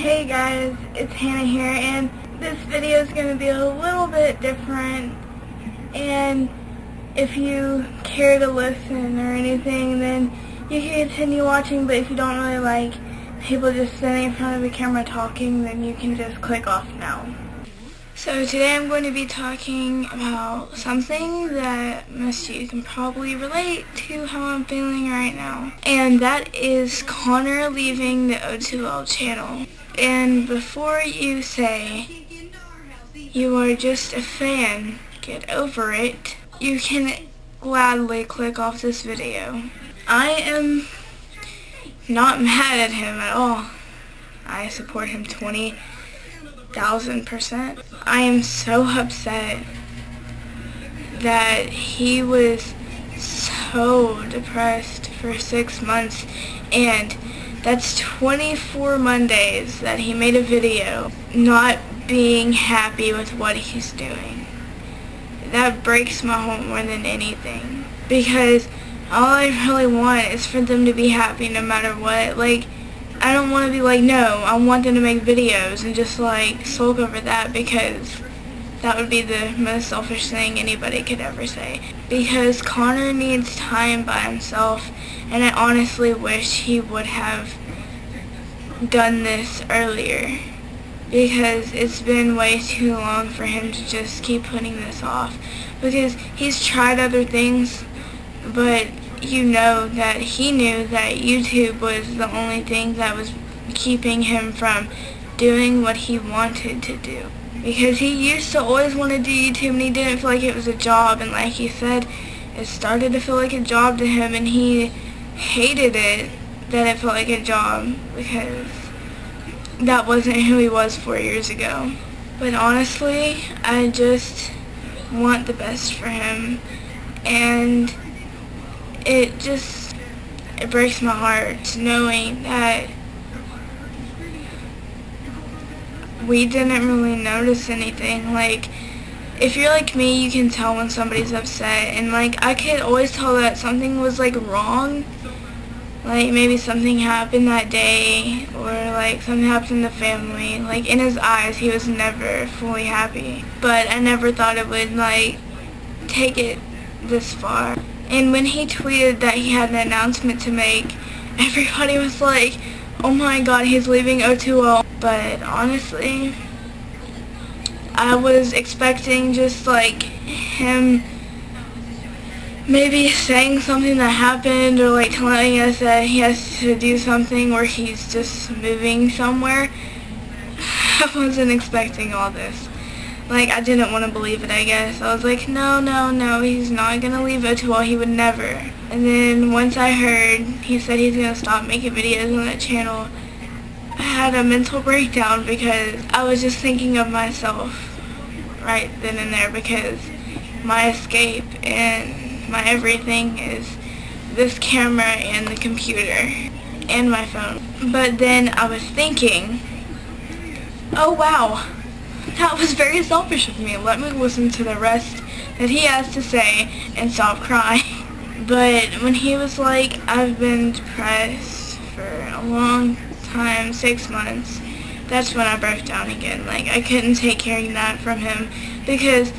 Hey guys, it's Hannah here, and this video is going to be a little bit different, and if you care to listen or anything, then you can continue watching, but if you don't really like people just sitting in front of the camera talking, then you can just click off now. So today I'm going to be talking about something that most of you can probably relate to how I'm feeling right now. And that is Connor leaving the O2L channel. And before you say you are just a fan, get over it, you can gladly click off this video. I am not mad at him at all. I support him 20,000%. I am so upset that he was so depressed for 6 months, and that's 24 Mondays that he made a video not being happy with what he's doing. That breaks my heart more than anything, because all I really want is for them to be happy no matter what. Like, I don't want to be like, no, I want them to make videos and just like sulk over that, because that would be the most selfish thing anybody could ever say. Because Connor needs time by himself, and I honestly wish he would have done this earlier, because it's been way too long for him to just keep putting this off, because he's tried other things, but you know that he knew that YouTube was the only thing that was keeping him from doing what he wanted to do. Because he used to always want to do YouTube, and he didn't feel like it was a job, and like he said, it started to feel like a job to him, and he hated it that it felt like a job, because that wasn't who he was 4 years ago. But honestly, I just want the best for him, and it breaks my heart knowing that we didn't really notice anything. Like, if you're like me, you can tell when somebody's upset, and like I could always tell that something was like wrong. Like maybe something happened that day, or like something happened in the family. Like in his eyes, he was never fully happy. But I never thought it would like take it this far. And when he tweeted that he had an announcement to make, everybody was like, oh my god, he's leaving O2L. But honestly, I was expecting just like him maybe saying something that happened, or like telling us that he has to do something, or he's just moving somewhere. I wasn't expecting all this. Like, I didn't want to believe it, I guess. I was like, no, he's not going to leave O2L, he would never. And then once I heard he said he's going to stop making videos on that channel, I had a mental breakdown, because I was just thinking of myself right then and there, because my escape and my everything is this camera and the computer and my phone. But then I was thinking, oh wow, that was very selfish of me. Let me listen to the rest that he has to say and stop crying. But when he was like, I've been depressed for a long time, 6 months, that's when I broke down again. Like, I couldn't take hearing that from him, because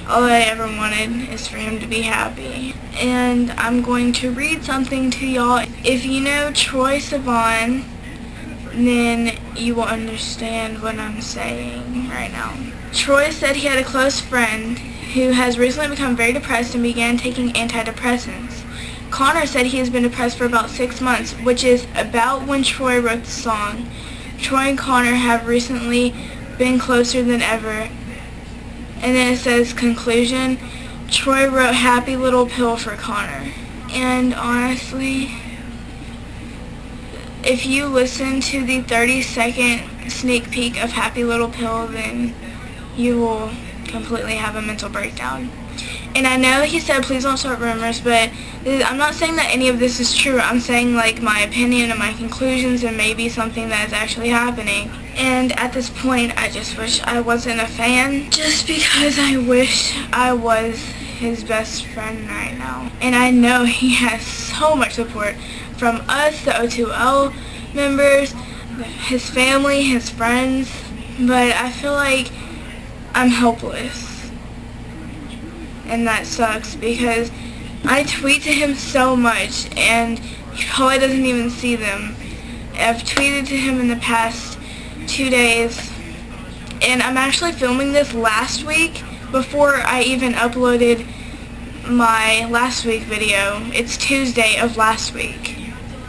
all I ever wanted is for him to be happy. And I'm going to read something to y'all. If you know Troye Sivan, then you will understand what I'm saying right now. Troye said he had a close friend who has recently become very depressed and began taking antidepressants. Connor said he has been depressed for about 6 months, which is about when Troye wrote the song. Troye and Connor have recently been closer than ever. And then it says, conclusion, Troye wrote Happy Little Pill for Connor. And honestly, if you listen to the 30-second sneak peek of Happy Little Pill, then you will completely have a mental breakdown. And I know he said please don't start rumors, but I'm not saying that any of this is true. I'm saying like my opinion and my conclusions, and maybe something that is actually happening. And at this point, I just wish I wasn't a fan, just because I wish I was his best friend right now. And I know he has so much support from us, the O2L members, his family, his friends, but I feel like I'm helpless. And that sucks because I tweet to him so much and he probably doesn't even see them. I've tweeted to him in the past 2 days, and I'm actually filming this last week before I even uploaded my last week video. It's Tuesday of last week.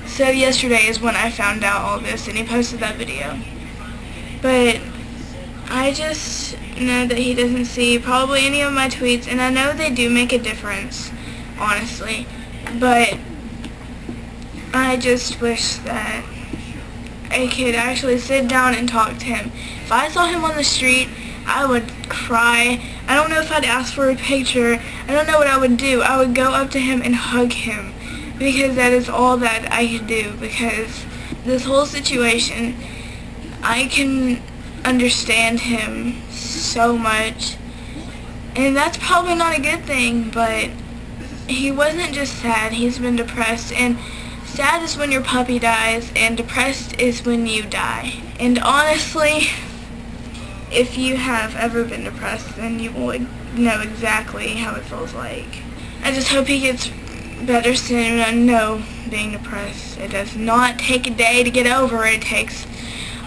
So yesterday is when I found out all this and he posted that video. But I just know that he doesn't see probably any of my tweets, and I know they do make a difference, honestly. But I just wish that I could actually sit down and talk to him. If I saw him on the street, I would cry. I don't know if I'd ask for a picture. I don't know what I would do. I would go up to him and hug him, because that is all that I could do. Because this whole situation, I can understand him so much, and that's probably not a good thing, but he wasn't just sad, he's been depressed, and sad is when your puppy dies, and depressed is when you die. And honestly, if you have ever been depressed, then you would know exactly how it feels like. I just hope he gets better soon. I know being depressed, it does not take a day to get over it. It takes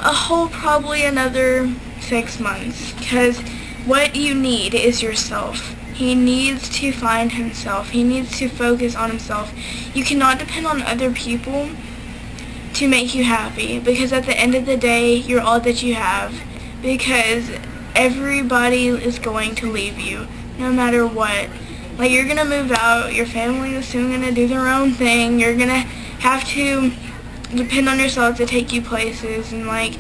a whole probably another 6 months, because what you need is yourself. He needs to find himself. He needs to focus on himself. You cannot depend on other people to make you happy, because at the end of the day, you're all that you have, because everybody is going to leave you, no matter what. Like, you're going to move out, your family is soon going to do their own thing, you're going to have to depend on yourself to take you places, and like,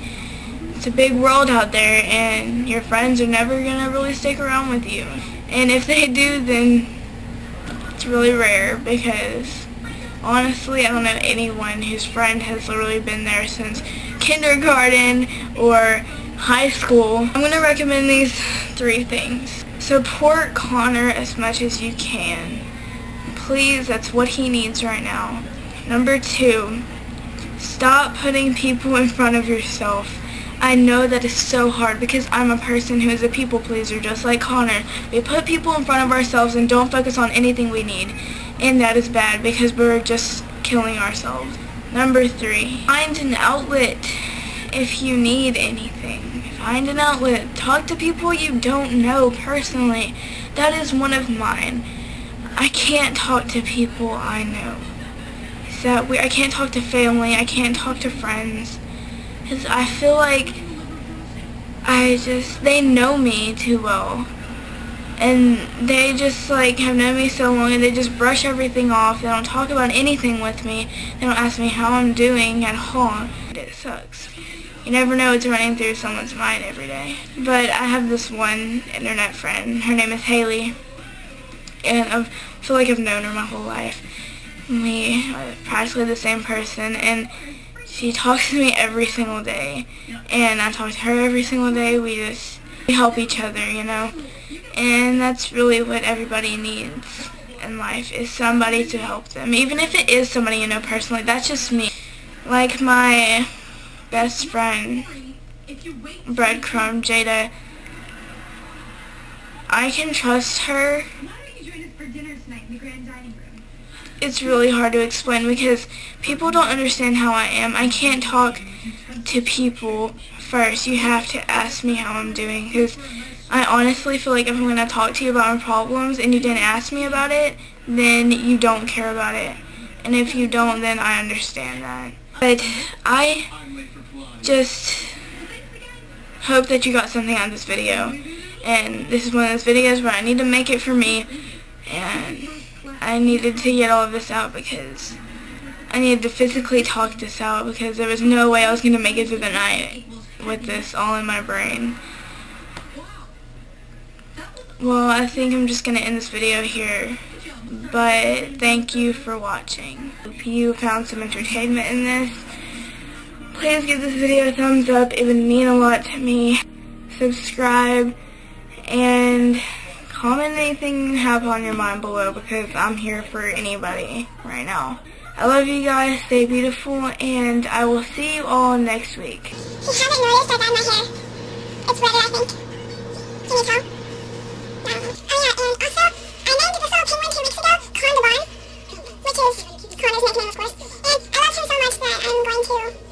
it's a big world out there, and your friends are never going to really stick around with you. And if they do, then it's really rare, because honestly, I don't know anyone whose friend has literally been there since kindergarten or high school. I'm going to recommend these 3 things. Support Connor as much as you can. Please, that's what he needs right now. Number 2, stop putting people in front of yourself. I know that is so hard, because I'm a person who is a people pleaser, just like Connor. We put people in front of ourselves and don't focus on anything we need. And that is bad, because we're just killing ourselves. Number 3, find an outlet if you need anything. Find an outlet. Talk to people you don't know personally. That is one of mine. I can't talk to people I know. Is that weird? I can't talk to family. I can't talk to friends. Because I feel like they know me too well. And they just like have known me so long, and they just brush everything off. They don't talk about anything with me. They don't ask me how I'm doing at all. It sucks. You never know what's running through someone's mind every day. But I have this one internet friend. Her name is Haley. And I feel like I've known her my whole life. We are practically the same person, and she talks to me every single day, and I talk to her every single day. We help each other, you know, and that's really what everybody needs in life, is somebody to help them, even if it is somebody you know personally. That's just me. Like my best friend, Breadcrumb, Jada, I can trust her. It's really hard to explain, because people don't understand how I am. I can't talk to people first. You have to ask me how I'm doing, because I honestly feel like if I'm going to talk to you about my problems and you didn't ask me about it, then you don't care about it. And if you don't, then I understand that. But I just hope that you got something out of this video. And this is one of those videos where I need to make it for me, and I needed to get all of this out, because I needed to physically talk this out, because there was no way I was going to make it through the night with this all in my brain. Well, I think I'm just going to end this video here, but thank you for watching. If you found some entertainment in this, please give this video a thumbs up. It would mean a lot to me. Subscribe, and comment anything you have on your mind below, because I'm here for anybody right now. I love you guys. Stay beautiful, and I will see you all next week. If you haven't noticed, I dyed my hair. It's redder, I think. Can you tell? No. Oh yeah, and also, I named this little penguin 2 weeks ago, Con the Barn, which is Connor's nickname, of course. And I love him so much that I'm going to